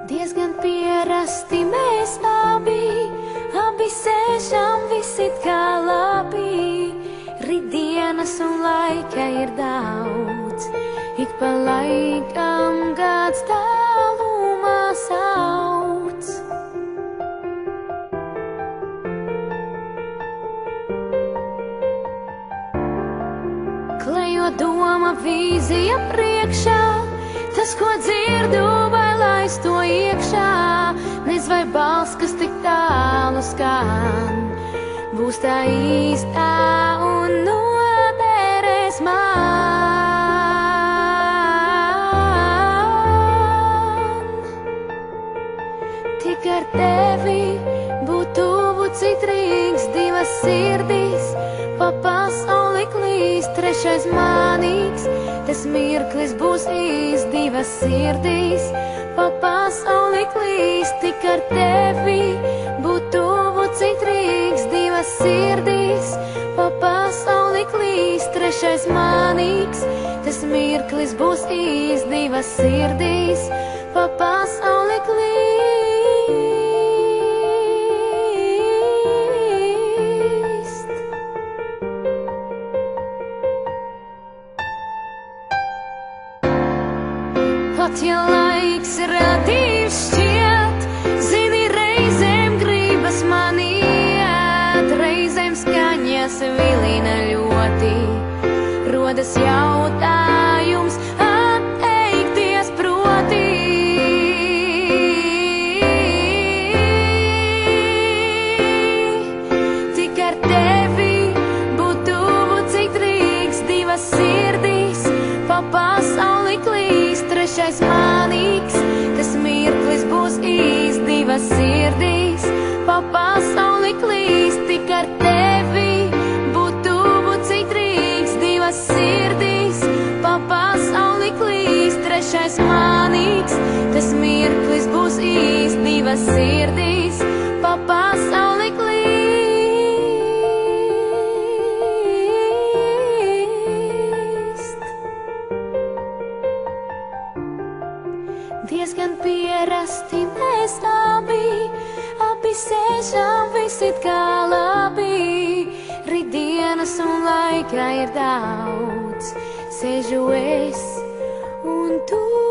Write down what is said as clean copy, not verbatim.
Diezgan pierasti mēs abi sēžam visi kā labi. Rītdienas un laika ir daudz, ik pa laikam gads tālumā sauc. Klejo doma vīzija priekšā, tas, ko dzirdu, bailais to iekšā. Nez vai balss, kas tik tālu skan, būs tā īstā un noderēs man. Tik ar tevi būt tuvu citrīgs, divas sirdis, pa pasauli klīst, trešais manīgs. Tas mirklis būs īs, divas sirdīs, pa pasauli klīst. Tik ar tevi būt tuvu citrīgs, divas sirdīs, pa pasauli klīst, trešais manīgs. Tas mirklis būs īs, divas sirdīs, pa pasauli klīst. Pat ja laiks relatīvs šķiet, zini, reizēm gribas man iet, reizēm skaņas vilina ļoti, rodas jautājums atteikties proti. Tik ar tevi būt tuvu citrīgs, divas sirdīs, pa pasauli klīst, trešais manīgs. Tas mirklis būs īs, divas sirdīs, pa pasauli klīst. Tik ar tevi būt tuvu citrīgs, divas sirdīs, pa pasauli klīst, trešais manīgs. Tas mirklis būs īs, divas sirdīs, pa pasauli klīst. Diezgan pierasti mēs abi sēžam visi kā labi. Rītdienas un laika ir daudz, sēžu es un tu.